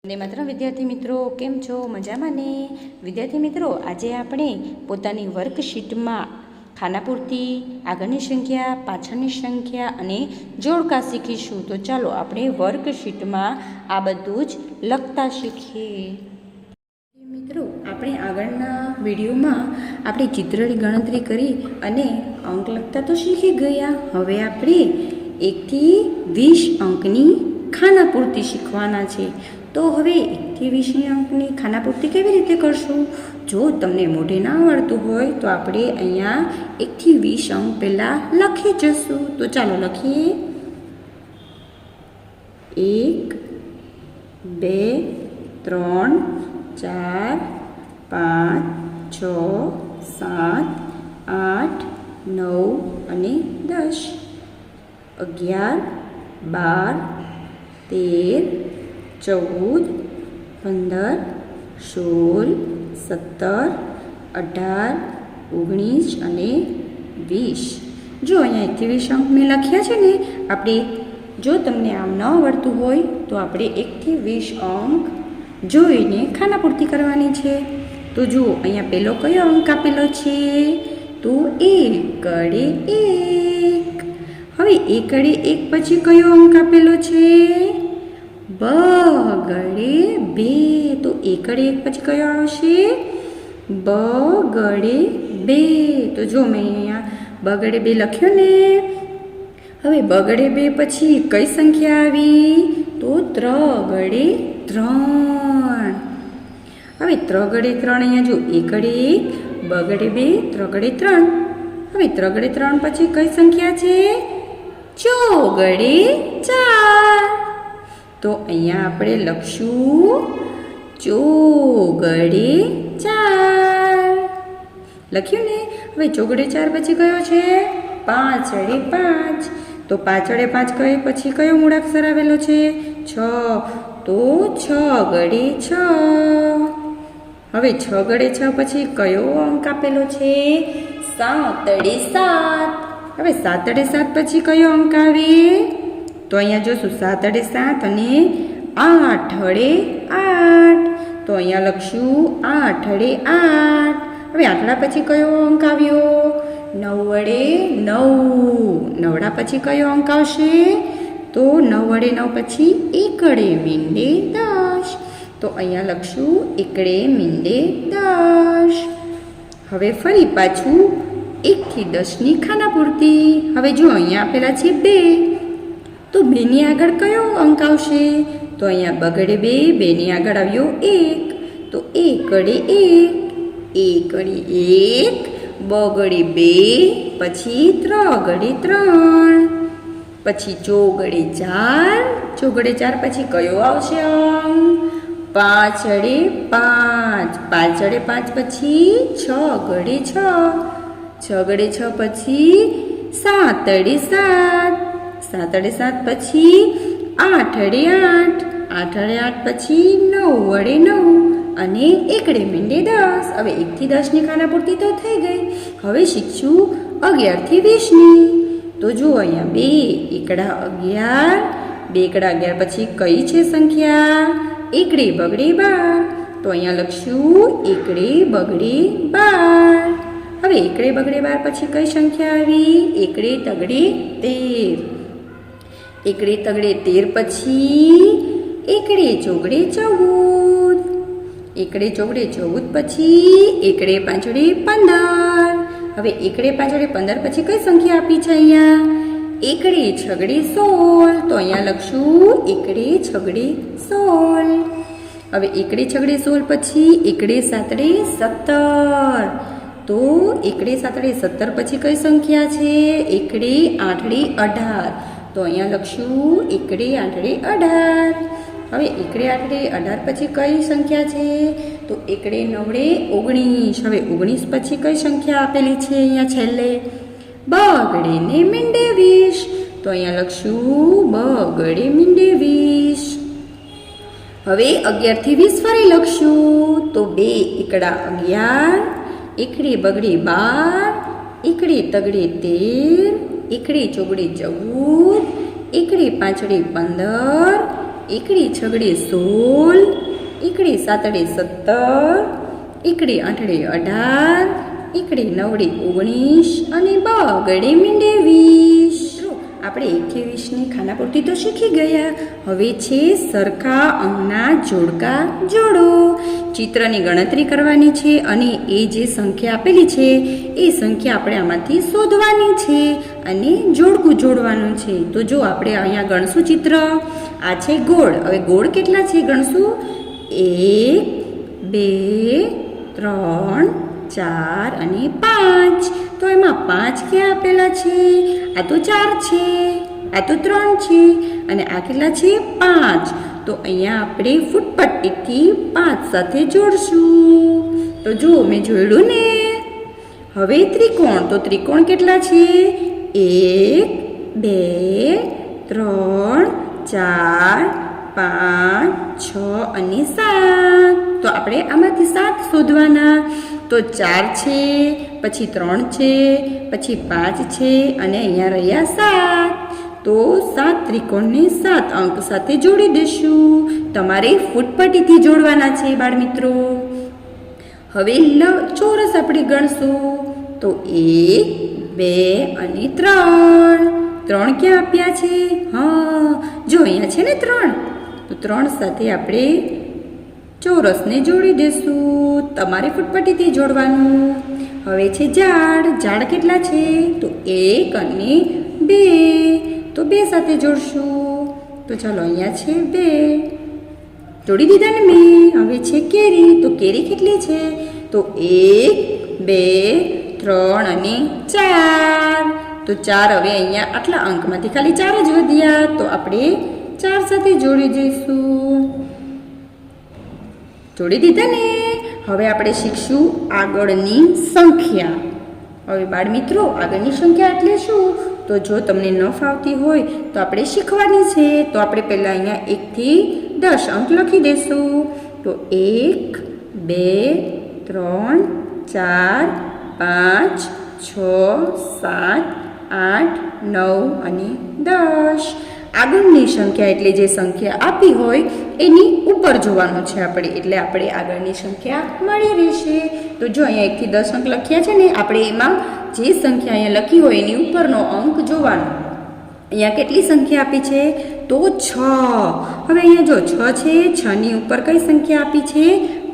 વંદે માતરમ વિદ્યાર્થી મિત્રો, કેમ છો? મજામાં ને? વિદ્યાર્થી મિત્રો, આજે આપણે પોતાની વર્કશીટમાં ખાનાપૂર્તિ, આગળની સંખ્યા, પાછળની સંખ્યા અને જોડકા શીખીશું. તો ચાલો આપણે વર્કશીટમાં આ બધું જ લખતા શીખીએ. મિત્રો, આપણે આગળના વિડીયોમાં આપણે ચિત્રની ગણતરી કરી અને અંક લખતા તો શીખી ગયા. હવે આપણે 1 થી 20 અંકની ખાનાપૂર્તિ શીખવાના છે. તો હવે 1 થી 20 અંકની ખાનાપૂર્તિ કેવી રીતે કરશું? જો તમને મોઢે ના આવડતું હોય તો આપણે અહીંયા 1 થી 20 અંક પહેલાં લખી જશું. તો ચાલો લખીએ. 1 2 3 4 5 6 7 8 9 અને 10, 11 12 13 14 15 16 17 18 અને 20. જો અહીંયા 1 થી 20 અંક મેં લખ્યા છે ને, આપણે જો તમને આમ ન આવડતું હોય તો આપણે 1 થી 20 અંક જોઈને ખાનાપૂર્તિ કરવાની છે. તો જુઓ, અહીંયા પહેલો કયો અંક આપેલો છે? તો 1 કડે 1. હવે 1 કડે 1 પછી કયો અંક આપેલો છે? 2 ગડે 2. તો 1 કડે 1 પછી કયો આવશે? 2 ગડે 2. તો જો મેં અહીંયા 2 ગડે 2 લખ્યો ને. હવે 2 ગડે 2 પછી કઈ સંખ્યા આવી? તો 3 ગડે 3. હવે 3 ગડે 3 અહીંયા જો 1 ગડે 1, 2 ગડે 2, 3 ગડે 3. હવે 3 ગડે 3 પછી કઈ સંખ્યા છે? 4 ગડે 4. તો અહીંયા આપણે લખશું 4 ગડે 4. લખ્યું ને? હવે 4 ગડે 4 પછી કયો છે? 5 ગડે 5. તો 5 ગડે 5 કઈ પછી કયો મૂળાક્ષર આવેલો છે? 6. તો 6 ગડે 6. હવે 6 ગડે 6 પછી કયો અંક આપેલો છે? 7 ગડે 7. હવે 7 ગડે 7 પછી કયો અંક આવે? તો અહીંયા જોશું 7 ગડે 7 અને 8 ગડે 8. તો અહીંયા લખશું 8 ગડે 8. હવે આટલા પછી કયો અંક આવ્યો? 9 વડે 9. નવડા પછી કયો અંક આવશે? તો 9 વડે 9 પછી 1 ગડે મીંડે 10. તો અહીંયા લખશું 1 ગડે મીંડે 10. હવે ફરી પાછું 1 થી 10ની ખાનાપૂર્તિ. હવે જો અહીંયા આપેલા છે 2. તો 2ની આગળ કયો અંક આવશે? તો અહીંયા 2 ગડે 2, 2ની આગળ આવ્યો 1. તો 1 ગડે 1, 1 ગડે 1, 2 ગડે 2, પછી 3 ગડે 3, પછી 4 ગડે 4. 4 ગડે 4 પછી કયો આવશે અંક? 5 ગડે 5. 5 ગડે 5 પછી 6 ગડે 6. 6 ગડે 6 પછી 7 ગડે 7. 7 ગડે 7 પછી 8 ગડે 8. 8 ગડે 8 પછી 9 વડે 9 અને 1 ગડે મીંડે 10. હવે 1 થી 10ની ખાનાપૂર્તિ તો થઈ ગઈ. હવે શીખશું 11 થી 20ની. તો જુઓ અહીંયા 2 એકડા 11, 2 એકડા 11 પછી કઈ છે સંખ્યા? 1 ગડે બગડે 12. તો અહીંયા લખશું 1 ગડે બગડે 12. હવે 1 ગડે બગડે 12 પછી કઈ સંખ્યા આવી? 1 ગડે તગડે 13. 1 ગડે તગડે 13 પછી 1 ગડે ચોગડે 14. 1 ગડે ચોગડે 14 પછી 1 ગડે પાંચડે 15. હવે 1 ગડે પાંચડે 15 પછી કઈ સંખ્યા આપી છે અહીંયા? 1 ગડે છગડે 16. તો અહીંયા લખશું 1 ગડે છગડે 16. હવે 1 ગડે છગડે 16 પછી 1 ગડે સાતડે 17. તો 1 ગડે સાતડે 17 પછી કઈ સંખ્યા છે? 1 ગડે આઠડે 18. તો અહીંયા લખશું 1 ગડે આઠડે 18. હવે 1 ગડે આઠડે 18 પછી કઈ સંખ્યા છે? તો 1 ગડે નવડે 19. હવે 19 પછી કઈ સંખ્યા આપેલી છે અહીંયા છેલ્લે? 2 ગડે ને મીંડે 20. તો અહીંયા લખશું 2 ગડે મીંડે 20. હવે 11 થી 20 ફરી લખશું. તો 2 એકડા 11, 1 ગડે બગડે 12, 1 ગડે તગડે 13, 1 ગડે ચોગડે 14, 1 ગડે પાંચડે 15, એકડી છગડી 16, એકડી સાતડી 17, એકડી આઠડી 18, એકડી નવડી 19 અને બગડે મીંડે 20. આપણે 21ની ખાનાપૂર્તિ તો શીખી ગયા. હવે છે સરખા અંકના જોડકા જોડો. ચિત્રની ગણતરી કરવાની છે અને એ જે સંખ્યા આપેલી છે એ સંખ્યા આપણે આમાંથી શોધવાની છે અને જોડકું જોડવાનું છે. તો જો આપણે અહીંયા ગણશું ચિત્ર. આ છે ગોળ. હવે ગોળ કેટલા છે ગણશું. 1 2 3 4 અને 5. તો એમાં 5 ક્યાં આપેલા છે? આ તો 4 છે, આ તો 3 છે અને આ કેટલા છે? 5. તો અહીંયા આપણે ફૂટપટ્ટીથી 5 સાથે જોડશું. તો જો મેં જોડ્યું ને. હવે ત્રિકોણ. તો ત્રિકોણ કેટલા છે? 1 2 3 4 5 6 અને 7. તો આપણે આમાંથી 7 શોધવાના. તો 4 છે, પછી 3 છે, પછી 5 છે અને અહીંયા રહ્યા 7. તો 7 ત્રિકોણને 7 અંક સાથે જોડી દેશું. તમારે ફૂટપટ્ટીથી જોડવાના છે બાળમિત્રો. હવે ચોરસ આપણે ગણશું. તો 1 2 અને 3. 3 ક્યાં આપ્યા છે? હા, જો અહીંયા છે ને 3. તો 3 સાથે આપણે ચોરસને જોડી દેશું. તમારે ફૂટપટ્ટીથી જોડવાનું. હવે છે ઝાડ. ઝાડ કેટલા છે? તો 1 અને 2. તો 2 સાથે જોડશું. તો ચાલો અહીંયા છે 2. જોડી દીધા ને મેં. હવે છે કેરી. તો કેરી કેટલી છે? તો 1 2 3 અને 4. તો 4 હવે અહીંયા આટલા અંકમાંથી ખાલી 4 જ વધ્યા. તો આપણે 4 સાથે જોડી દઈશું. જોડી દીધા ને. હવે આપણે શીખશું આગળની સંખ્યા. હવે બાળમિત્રો આગળની સંખ્યા એટલે શું? તો જો તમને ન ફાવતી હોય તો આપણે શીખવાની છે. તો આપણે પહેલાં અહીંયા 1 થી 10 અંક લખી દઈશું. તો 1 2 3 4 5 6 7 8 9 અને 10. આગળની સંખ્યા એટલે જે સંખ્યા આપી હોય એની ઉપર જોવાનું છે આપણે. એટલે આપણે આગળની સંખ્યા મળી રહેશે. તો જો અહીંયા 1 થી 10 અંક લખ્યા છે ને, આપણે એમાં જે સંખ્યા અહીંયા લખી હોય એની ઉપરનો અંક જોવાનો. અહીંયા કેટલી સંખ્યા આપી છે? તો 6. હવે અહીંયા જો 6 છે, 6ની ઉપર કઈ સંખ્યા આપી છે?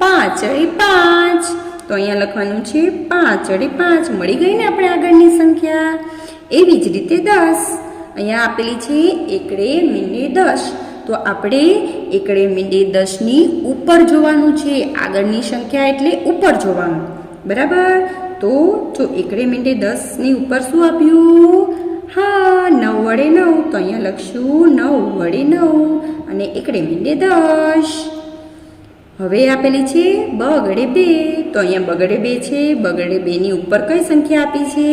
5 વડે 5. તો અહીંયા લખવાનું છે 5 વડે 5. મળી ગઈ ને આપણે આગળની સંખ્યા. એવી જ રીતે 10. અહીંયા આપેલી છે એકડે મીંડે 10. તો આપણે એકડે મીંડે 10ની ઉપર જોવાનું છે. આગળની સંખ્યા એટલે ઉપર જોવાનું. બરાબર? તો જો એકડે મીંડે 10ની ઉપર શું આપ્યું? હા, 9 વડે 9. તો અહીંયા લખશું 9 વડે 9 અને એકડે મીંડે 10. હવે આપેલી છે બગડે 2. તો અહીંયા બગડે 2 છે. બગડે 2ની ઉપર કઈ સંખ્યા આપી છે?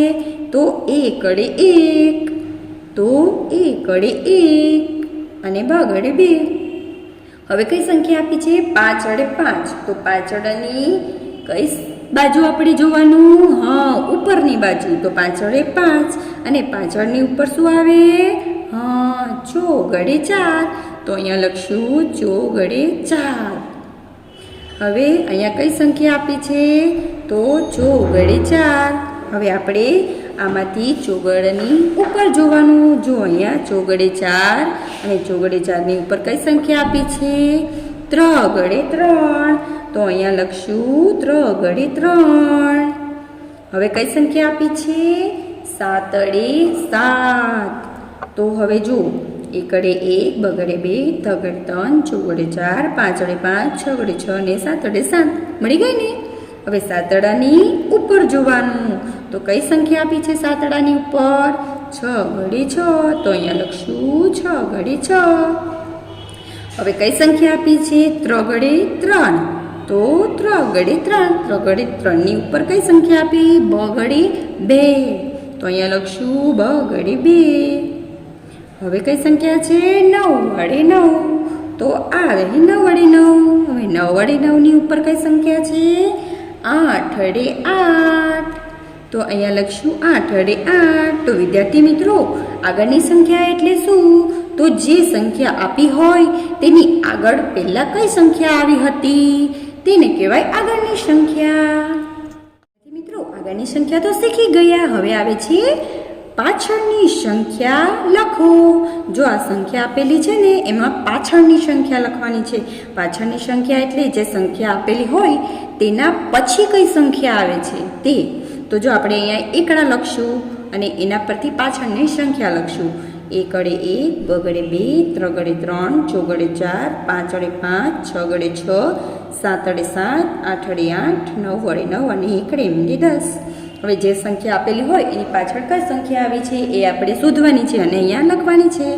તો એકડે 1. તો એકડે 1 અને બગડે 2. હવે કઈ સંખ્યા આપી છે? 5 વડે 5. તો 5 વડાની કઈ બાજુ આપણે જોવાનું? હા, ઉપરની બાજુ. તો 5 વડે 5 અને 5 વડની ઉપર શું આવે? હા, ચોગડે 4. તો અહીંયા લખશું ચોગડે 4. હવે અહીંયા કઈ સંખ્યા આપી છે? તો ચોગડે 4. હવે આપણે આમાંથી ચોગડની ઉપર જોવાનું. જો અહીંયા ચોગડે 4 અને ચોગડે 4ની ઉપર કઈ સંખ્યા આપી છે? ત્રગડે 3. તો અહીંયા લખશું ત્રગડે 3. હવે કઈ સંખ્યા આપી છે? સાતડે 7. તો હવે જો એકડે 1, બગડે 2, તગડે 3, ચોગડે 4, પાંચડે 5, છગડે 6 ને સાતડે 7. મળી ગઈ ને. હવે સાતડાની ઉપર જોવાનું. તો કઈ સંખ્યા આપી છે સાતડાની ઉપર? 6 વડે 6. તો અહીંયા લખશું 6 વડે 6. હવે કઈ સંખ્યા આપી છે? ત્રગડે 3. તો ત્રગડે 3. ત્રગડે 3ની ઉપર કઈ સંખ્યા આપી? બગડે 2. તો અહીંયા લખશું બગડે 2. હવે કઈ સંખ્યા છે? 9 વડે 9. તો આ રહી 9 વડે 9. હવે 9 વડે 9ની ઉપર કઈ સંખ્યા છે? 8 વડે 8. તો અહીંયા લખશું 8 વડે 8. તો વિદ્યાર્થી મિત્રો, આગળની સંખ્યા એટલે શું? તો જે સંખ્યા આપી હોય તેની આગળ પહેલા કઈ સંખ્યા આવી હતી તેને કહેવાય આગળની સંખ્યા. મિત્રો આગળની સંખ્યા તો શીખી ગયા. હવે આવે છે પાછળની સંખ્યા લખો. જો આ સંખ્યા આપેલી છે ને એમાં પાછળની સંખ્યા લખવાની છે. પાછળની સંખ્યા એટલે જે સંખ્યા આપેલી હોય તેના પછી કઈ સંખ્યા આવે છે તે. તો જો આપણે અહીંયા એકડા લખશું અને એના પરથી પાછળની સંખ્યા લખશું. એકડે 1, બગડે 2, ત્રગડે 3, ચોગડે 4, પાંચડે 5, છગડે 6, સાતડે 7, આઠડે 8, નવડે 9 અને એકડે મીંડે 10. હવે જે સંખ્યા આપેલી હોય એની પાછળ કઈ સંખ્યા આવી છે એ આપણે શોધવાની છે અને અહીંયા લખવાની છે.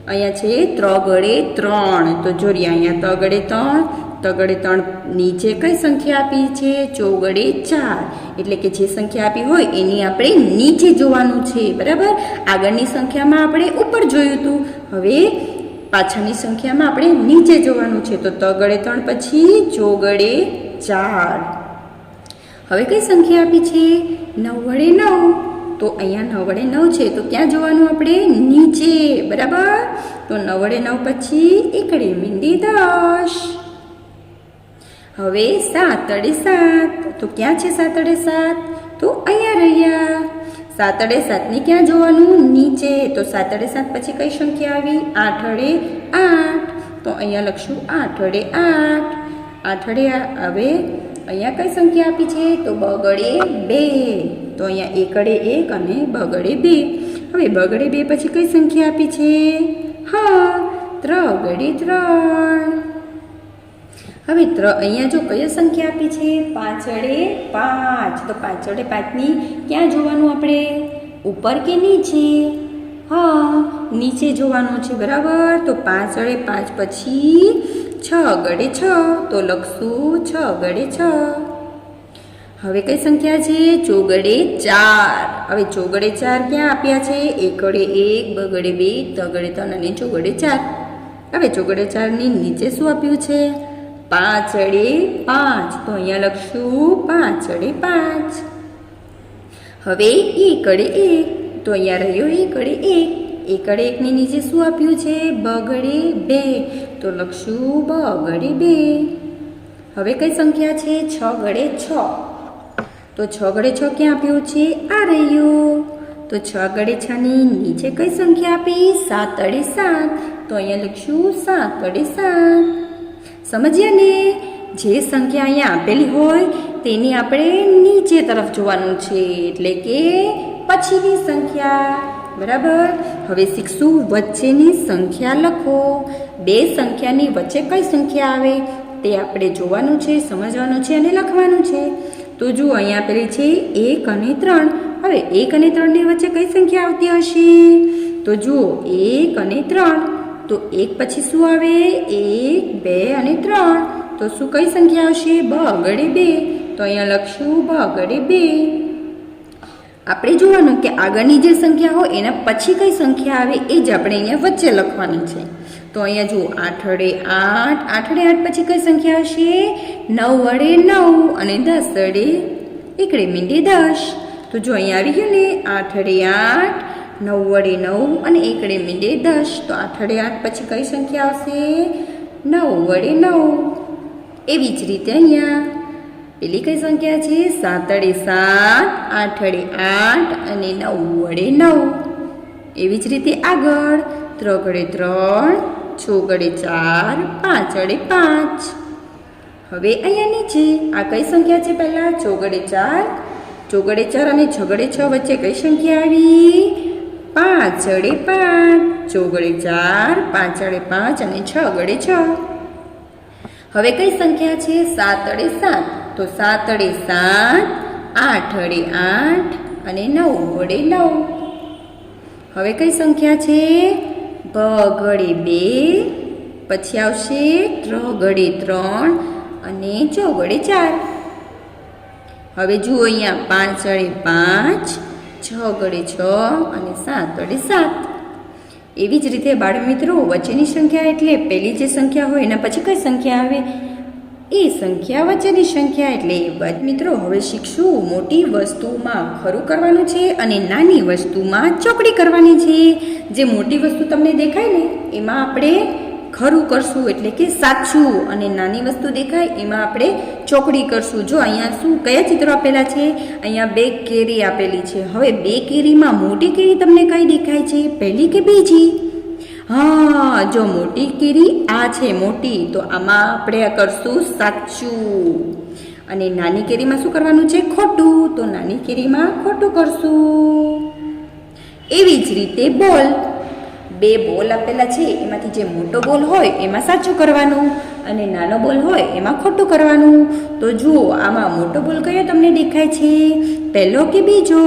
અહીંયા છે ત્રગડે 3. તો જોઈએ અહીંયા તગડે 3, તગડે 3 નીચે કઈ સંખ્યા આપી છે? ચોગડે 4. એટલે કે જે સંખ્યા આપી હોય એની આપણે નીચે જોવાનું છે. બરાબર, આગળની સંખ્યામાં આપણે ઉપર જોયું હતું, હવે પાછળની સંખ્યામાં આપણે નીચે જોવાનું છે. તો તગડે 3 પછી ચોગડે 4. હવે કઈ સંખ્યા આપી છે? 9 વડે 9. તો અહીંયા 9 વડે 9 છે તો ક્યાં જોવાનું આપણે? નીચે. બરાબર, તો 9 વડે 9 પછી એકડે મીંડે 10. હવે 7 વડે 7. તો ક્યાં છે 7 વડે 7? તો અહીંયા રહ્યા. 7 વડે 7 ને ક્યાં જોવાનું? નીચે. તો 7 વડે 7 પછી કઈ સંખ્યા આવી? 8 વડે 8. તો અહીંયા લખશું 8 વડે 8. 8 વડે હવે અહીંયા કઈ સંખ્યા આપી છે? તો બગડે 2. તો અહીંયા એકડે 1 અને બગડે 2. હવે બગડે 2 પછી કઈ સંખ્યા આપી છે? હા, ત્રગડે 3. હવે અહીંયા જો કઈ સંખ્યા આપી છે? 5 વડે 5. તો 5 વડે 5 ની ક્યાં જોવાનું આપણે? ઉપર કે નીચે? હા, નીચે જોવાનું છે. બરાબર, તો 5 વડે 5 પછી 6 ગડે 6. તો લખશું 6 ગડે 6. હવે કઈ સંખ્યા છે? ચોગડે 4. હવે ચોગડે 4 ક્યાં આપ્યા છે? એકડે 1, બગડે 2, તગડે 3 અને ચોગડે 4. હવે ચોગડે 4 ની નીચે શું આપ્યું છે? 5 વડે 5. તો અહીંયા લખશું 5 વડે 5. હવે એકડે 1. તો અહીંયા રહ્યો એકડે 1. એકડે 1 ની નીચે શું આપ્યું છે? બગડે 2. તો લખશું બગડે 2. હવે કઈ સંખ્યા છે? 6 ગડે 6. તો 6 ગડે 6 ક્યાં આપ્યું છે? આ રહ્યું. તો 6 ગડે 6 ની નીચે કઈ સંખ્યા આપી? 7 વડે 7. તો અહીંયા લખશું 7 વડે 7. સમજ્યા ને? જે સંખ્યા અહીંયા આપેલી હોય તેની આપણે નીચે તરફ જોવાનું છે, એટલે કે પછીની સંખ્યા. બરાબર, હવે શીખશું વચ્ચેની સંખ્યા લખો. બે સંખ્યાની વચ્ચે કઈ સંખ્યા આવે તે આપણે જોવાનું છે, સમજવાનું છે અને લખવાનું છે. તો જુઓ અહીંયા આપેલી છે 1 અને 3. હવે 1 અને 3 ની વચ્ચે કઈ સંખ્યા આવતી હશે? તો જુઓ 1 અને 3. તો 1 પછી શું આવે? 1, 2 અને 3. તો શું કઈ સંખ્યા આવશે? બગડે 2. તો અહીંયા લખશું બગડે 2. આપણે જોવાનું કે આગળની જે સંખ્યા હોય એના પછી કઈ સંખ્યા આવે એ જ આપણે અહીંયા વચ્ચે લખવાની છે. તો અહીંયા જુઓ 8 વડે 8. 8 વડે 8 પછી કઈ સંખ્યા આવશે? 9 વડે 9 અને 10 વડે એકડે મીંડે 10. તો જો અહીંયા આવી ગયું ને 8 વડે 8, 9 વડે 9 અને એકડે મીંડે 10. તો 8 વડે 8 પછી કઈ સંખ્યા આવશે? 9 વડે 9. એવી જ રીતે અહીંયા પેલી કઈ સંખ્યા છે? 7 વડે 7, 8 વડે 8 અને 9 વડે 9. એવી જ રીતે આગળ 3 વડે 3, 6 વડે 4, 5 વડે 5. હવે અહીંયા નીચે આ કઈ સંખ્યા છે? પહેલા 4 વડે 4. 4 વડે 4 અને 6 વડે 6 વચ્ચે કઈ સંખ્યા આવી? 5 વડે 5. 4 વડે 4, 5 વડે 5 અને 6 વડે 6. હવે કઈ સંખ્યા છે? 7 વડે 7. તો 7 વડે 7, 8 વડે 8 અને 9 વડે 9. હવે કઈ સંખ્યા છે? બગડે 2, પછી આવશે 3 વડે 3 અને 4 વડે 4. હવે જુઓ અહીંયા 5 વડે 5, 6 વડે 6 અને 7 વડે 7. એવી જ રીતે બાળ મિત્રો વચ્ચેની સંખ્યા એટલે પહેલી જે સંખ્યા હોય એના પછી કઈ સંખ્યા આવે? એ સંખ્યા વચ્ચેની સંખ્યા એટલે મિત્રો હવે શીખશું મોટી વસ્તુમાં ખરું કરવાનું છે અને નાની વસ્તુમાં ચોકડી કરવાની છે. જે મોટી વસ્તુ તમને દેખાય ને એમાં આપણે ખરું કરશું એટલે કે સાચું, અને નાની વસ્તુ દેખાય એમાં આપણે ચોકડી કરશું. જો અહીંયા શું કયા ચિત્રો આપેલા છે? અહીંયા 2 કેરી આપેલી છે. હવે 2 કેરીમાં મોટી કેરી તમને કઈ દેખાય છે, પહેલી કે બીજી? હા, જો મોટી કેરી આ છે મોટી, તો આમાં આપણે આ કરશું સાચું. અને નાની કેરીમાં શું કરવાનું છે? ખોટું. તો નાની કેરીમાં ખોટું કરશું. એવી જ રીતે બોલ, 2 બોલ આપેલા છે, એમાંથી જે મોટો બોલ હોય એમાં સાચું કરવાનું અને નાનો બોલ હોય એમાં ખોટું કરવાનું. તો જુઓ આમાં મોટો બોલ કયો તમને દેખાય છે, પહેલો કે બીજો?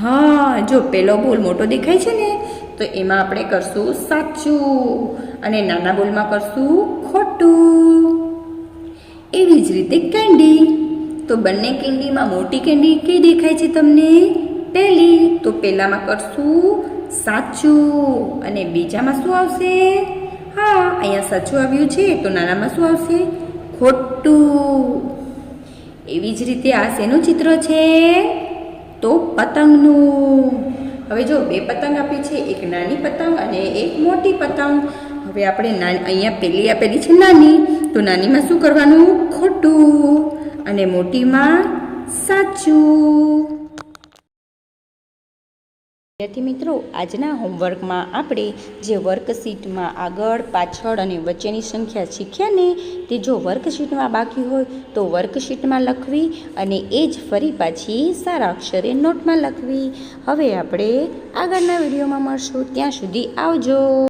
હા, જો પહેલો બોલ મોટો દેખાય છે ને, તો એમાં આપણે કરશું સાચું અને નાના બોલમાં કરશું ખોટું. એવી જ રીતે કેન્ડી, તો બંને કેન્ડીમાં મોટી કેન્ડી કઈ દેખાય છે તમને? પહેલી. તો પહેલામાં કરશું સાચું અને બીજામાં શું આવશે? હા, અહીંયા સાચું આવ્યું છે, તો નાનામાં શું આવશે? ખોટું. એવી જ રીતે આ શેનું ચિત્ર છે? તો પતંગનું. હવે જો 2 પતંગ આપી છે, એક નાની પતંગ અને એક મોટી પતંગ. હવે આપણે અહીંયા પેલી આપેલી છે નાની, તો નાનીમાં શું કરવાનું? ખોટું અને મોટીમાં સાચું. વિદ્યાર્થી મિત્રો, આજના હોમવર્કમાં આપણે જે વર્કશીટમાં આગળ, પાછળ અને વચ્ચેની સંખ્યા શીખ્યા ને, તે જો વર્કશીટમાં બાકી હોય તો વર્કશીટમાં લખવી અને એ જ ફરી પાછી સારા અક્ષરે નોટમાં લખવી. હવે આપણે આગળના વિડીયોમાં મળશું. ત્યાં સુધી આવજો.